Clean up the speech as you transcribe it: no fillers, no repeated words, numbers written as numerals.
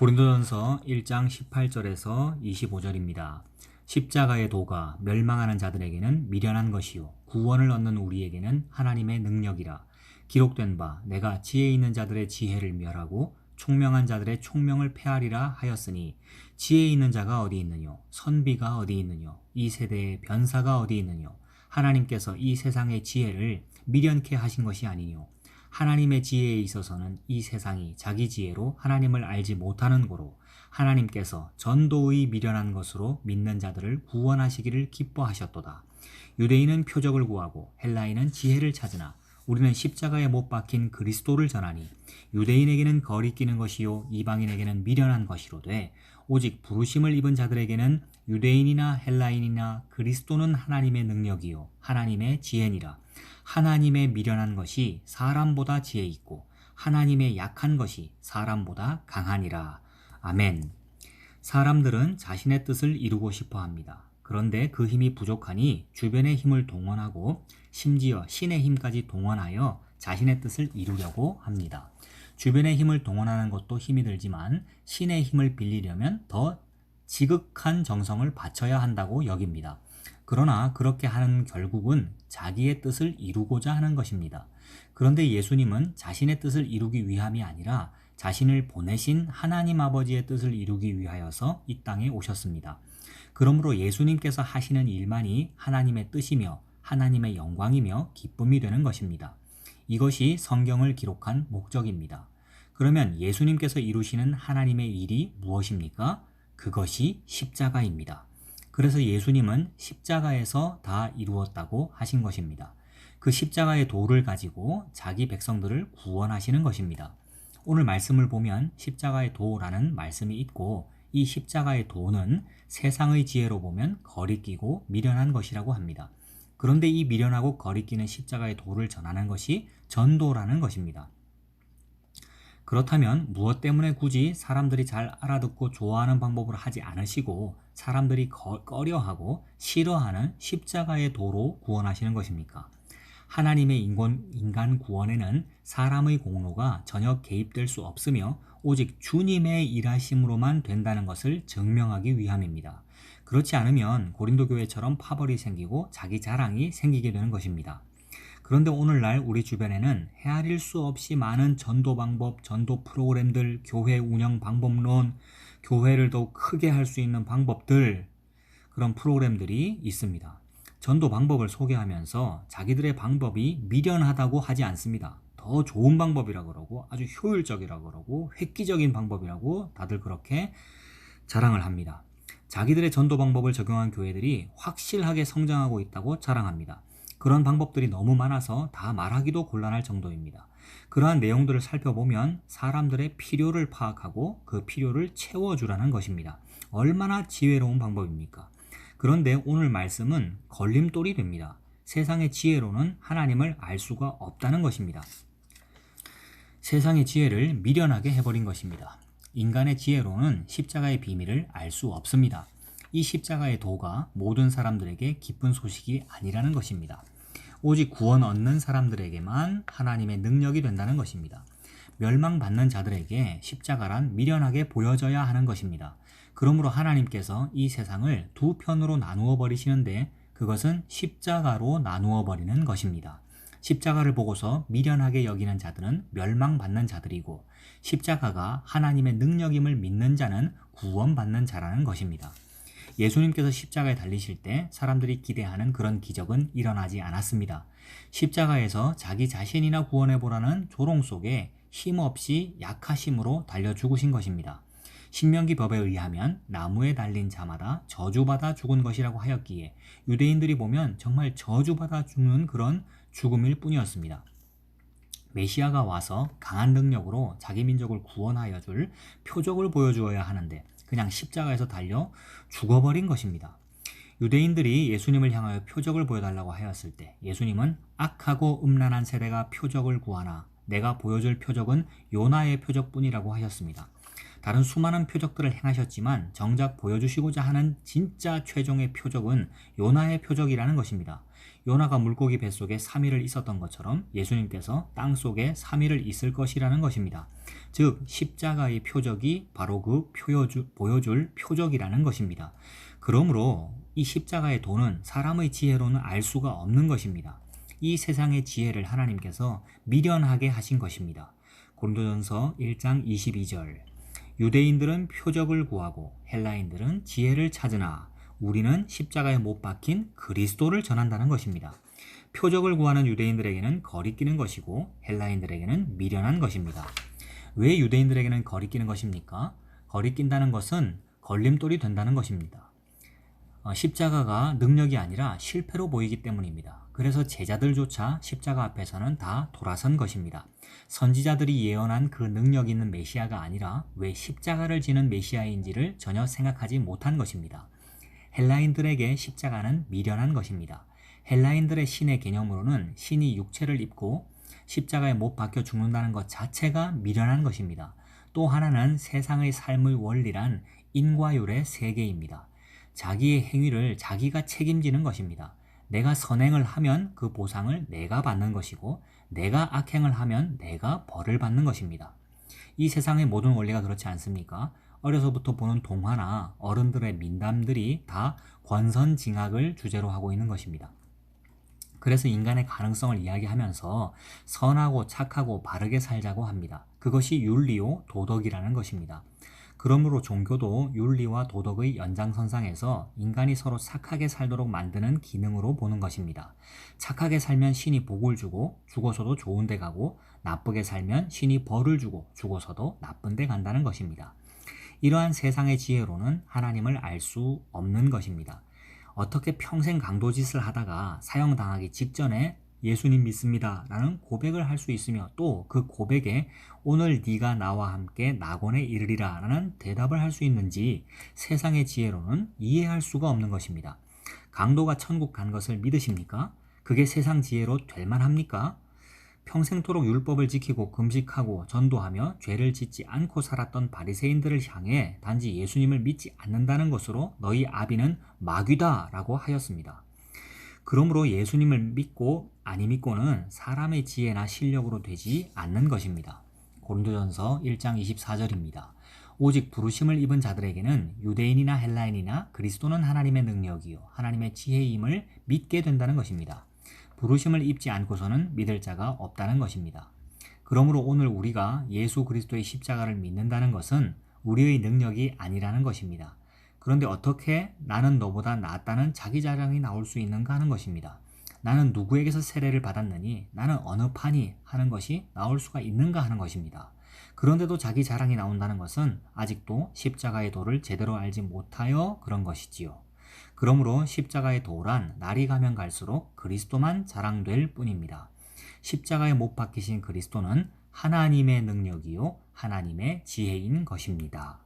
고린도전서 1장 18절에서 25절입니다. 십자가의 도가 멸망하는 자들에게는 미련한 것이요 구원을 얻는 우리에게는 하나님의 능력이라. 기록된 바 내가 지혜 있는 자들의 지혜를 멸하고 총명한 자들의 총명을 패하리라 하였으니, 지혜 있는 자가 어디 있느뇨? 선비가 어디 있느뇨? 이 세대의 변사가 어디 있느뇨? 하나님께서 이 세상의 지혜를 미련케 하신 것이 아니뇨? 하나님의 지혜에 있어서는 이 세상이 자기 지혜로 하나님을 알지 못하는 고로 하나님께서 전도의 미련한 것으로 믿는 자들을 구원하시기를 기뻐하셨도다. 유대인은 표적을 구하고 헬라인은 지혜를 찾으나 우리는 십자가에 못 박힌 그리스도를 전하니, 유대인에게는 거리끼는 것이요 이방인에게는 미련한 것이로되 오직 부르심을 입은 자들에게는 유대인이나 헬라인이나 그리스도는 하나님의 능력이요 하나님의 지혜니라. 하나님의 미련한 것이 사람보다 지혜 있고 하나님의 약한 것이 사람보다 강하니라. 아멘. 사람들은 자신의 뜻을 이루고 싶어 합니다. 그런데 그 힘이 부족하니 주변의 힘을 동원하고 심지어 신의 힘까지 동원하여 자신의 뜻을 이루려고 합니다. 주변의 힘을 동원하는 것도 힘이 들지만 신의 힘을 빌리려면 더 지극한 정성을 바쳐야 한다고 여깁니다. 그러나 그렇게 하는 결국은 자기의 뜻을 이루고자 하는 것입니다. 그런데 예수님은 자신의 뜻을 이루기 위함이 아니라 자신을 보내신 하나님 아버지의 뜻을 이루기 위하여서 이 땅에 오셨습니다. 그러므로 예수님께서 하시는 일만이 하나님의 뜻이며 하나님의 영광이며 기쁨이 되는 것입니다. 이것이 성경을 기록한 목적입니다. 그러면 예수님께서 이루시는 하나님의 일이 무엇입니까? 그것이 십자가입니다. 그래서 예수님은 십자가에서 다 이루었다고 하신 것입니다. 그 십자가의 도를 가지고 자기 백성들을 구원하시는 것입니다. 오늘 말씀을 보면 십자가의 도라는 말씀이 있고, 이 십자가의 도는 세상의 지혜로 보면 거리끼고 미련한 것이라고 합니다. 그런데 이 미련하고 거리끼는 십자가의 도를 전하는 것이 전도라는 것입니다. 그렇다면 무엇 때문에 굳이 사람들이 잘 알아듣고 좋아하는 방법으로 하지 않으시고 사람들이 꺼려하고 싫어하는 십자가의 도로 구원하시는 것입니까? 하나님의 인간 구원에는 사람의 공로가 전혀 개입될 수 없으며 오직 주님의 일하심으로만 된다는 것을 증명하기 위함입니다. 그렇지 않으면 고린도 교회처럼 파벌이 생기고 자기 자랑이 생기게 되는 것입니다. 그런데 오늘날 우리 주변에는 헤아릴 수 없이 많은 전도 방법, 전도 프로그램들, 교회 운영 방법론, 교회를 더욱 크게 할 수 있는 방법들, 그런 프로그램들이 있습니다. 전도 방법을 소개하면서 자기들의 방법이 미련하다고 하지 않습니다. 더 좋은 방법이라고 그러고 아주 효율적이라고 그러고 획기적인 방법이라고 다들 그렇게 자랑을 합니다. 자기들의 전도 방법을 적용한 교회들이 확실하게 성장하고 있다고 자랑합니다. 그런 방법들이 너무 많아서 다 말하기도 곤란할 정도입니다. 그러한 내용들을 살펴보면 사람들의 필요를 파악하고 그 필요를 채워주라는 것입니다. 얼마나 지혜로운 방법입니까? 그런데 오늘 말씀은 걸림돌이 됩니다. 세상의 지혜로는 하나님을 알 수가 없다는 것입니다. 세상의 지혜를 미련하게 해버린 것입니다. 인간의 지혜로는 십자가의 비밀을 알 수 없습니다. 이 십자가의 도가 모든 사람들에게 기쁜 소식이 아니라는 것입니다. 오직 구원 얻는 사람들에게만 하나님의 능력이 된다는 것입니다. 멸망받는 자들에게 십자가란 미련하게 보여져야 하는 것입니다. 그러므로 하나님께서 이 세상을 두 편으로 나누어 버리시는데 그것은 십자가로 나누어 버리는 것입니다. 십자가를 보고서 미련하게 여기는 자들은 멸망받는 자들이고, 십자가가 하나님의 능력임을 믿는 자는 구원받는 자라는 것입니다. 예수님께서 십자가에 달리실 때 사람들이 기대하는 그런 기적은 일어나지 않았습니다. 십자가에서 자기 자신이나 구원해보라는 조롱 속에 힘없이 약하심으로 달려 죽으신 것입니다. 신명기 법에 의하면 나무에 달린 자마다 저주받아 죽은 것이라고 하였기에 유대인들이 보면 정말 저주받아 죽는 그런 죽음일 뿐이었습니다. 메시아가 와서 강한 능력으로 자기 민족을 구원하여 줄 표적을 보여주어야 하는데 그냥 십자가에서 달려 죽어버린 것입니다. 유대인들이 예수님을 향하여 표적을 보여달라고 하였을 때 예수님은 악하고 음란한 세대가 표적을 구하나 내가 보여줄 표적은 요나의 표적뿐이라고 하셨습니다. 다른 수많은 표적들을 행하셨지만 정작 보여주시고자 하는 진짜 최종의 표적은 요나의 표적이라는 것입니다. 요나가 물고기 뱃속에 3일을 있었던 것처럼 예수님께서 땅속에 3일을 있을 것이라는 것입니다. 즉 십자가의 표적이 바로 그 보여줄 표적이라는 것입니다. 그러므로 이 십자가의 도는 사람의 지혜로는 알 수가 없는 것입니다. 이 세상의 지혜를 하나님께서 미련하게 하신 것입니다. 고린도전서 1장 22절 유대인들은 표적을 구하고 헬라인들은 지혜를 찾으나 우리는 십자가에 못 박힌 그리스도를 전한다는 것입니다. 표적을 구하는 유대인들에게는 거리끼는 것이고 헬라인들에게는 미련한 것입니다. 왜 유대인들에게는 거리끼는 것입니까? 거리낀다는 것은 걸림돌이 된다는 것입니다. 십자가가 능력이 아니라 실패로 보이기 때문입니다. 그래서 제자들조차 십자가 앞에서는 다 돌아선 것입니다. 선지자들이 예언한 그 능력 있는 메시아가 아니라 왜 십자가를 지는 메시아인지를 전혀 생각하지 못한 것입니다. 헬라인들에게 십자가는 미련한 것입니다. 헬라인들의 신의 개념으로는 신이 육체를 입고 십자가에 못 박혀 죽는다는 것 자체가 미련한 것입니다. 또 하나는 세상의 삶의 원리란 인과율의 세계입니다. 자기의 행위를 자기가 책임지는 것입니다. 내가 선행을 하면 그 보상을 내가 받는 것이고 내가 악행을 하면 내가 벌을 받는 것입니다. 이 세상의 모든 원리가 그렇지 않습니까? 어려서부터 보는 동화나 어른들의 민담들이 다 권선징악을 주제로 하고 있는 것입니다. 그래서 인간의 가능성을 이야기하면서 선하고 착하고 바르게 살자고 합니다. 그것이 윤리요 도덕이라는 것입니다. 그러므로 종교도 윤리와 도덕의 연장선상에서 인간이 서로 착하게 살도록 만드는 기능으로 보는 것입니다. 착하게 살면 신이 복을 주고 죽어서도 좋은 데 가고 나쁘게 살면 신이 벌을 주고 죽어서도 나쁜 데 간다는 것입니다. 이러한 세상의 지혜로는 하나님을 알 수 없는 것입니다. 어떻게 평생 강도짓을 하다가 사형당하기 직전에 예수님 믿습니다 라는 고백을 할 수 있으며 또 그 고백에 오늘 네가 나와 함께 낙원에 이르리라 라는 대답을 할 수 있는지 세상의 지혜로는 이해할 수가 없는 것입니다. 강도가 천국 간 것을 믿으십니까? 그게 세상 지혜로 될 만합니까? 평생토록 율법을 지키고 금식하고 전도하며 죄를 짓지 않고 살았던 바리새인들을 향해 단지 예수님을 믿지 않는다는 것으로 너희 아비는 마귀다 라고 하였습니다. 그러므로 예수님을 믿고 아니 믿고는 사람의 지혜나 실력으로 되지 않는 것입니다. 고린도전서 1장 24절입니다. 오직 부르심을 입은 자들에게는 유대인이나 헬라인이나 그리스도는 하나님의 능력이요 하나님의 지혜임을 믿게 된다는 것입니다. 부르심을 입지 않고서는 믿을 자가 없다는 것입니다. 그러므로 오늘 우리가 예수 그리스도의 십자가를 믿는다는 것은 우리의 능력이 아니라는 것입니다. 그런데 어떻게 나는 너보다 낫다는 자기 자랑이 나올 수 있는가 하는 것입니다. 나는 누구에게서 세례를 받았느니 나는 어느 파니 하는 것이 나올 수가 있는가 하는 것입니다. 그런데도 자기 자랑이 나온다는 것은 아직도 십자가의 도를 제대로 알지 못하여 그런 것이지요. 그러므로 십자가의 도란 날이 가면 갈수록 그리스도만 자랑될 뿐입니다. 십자가에 못 박히신 그리스도는 하나님의 능력이요 하나님의 지혜인 것입니다.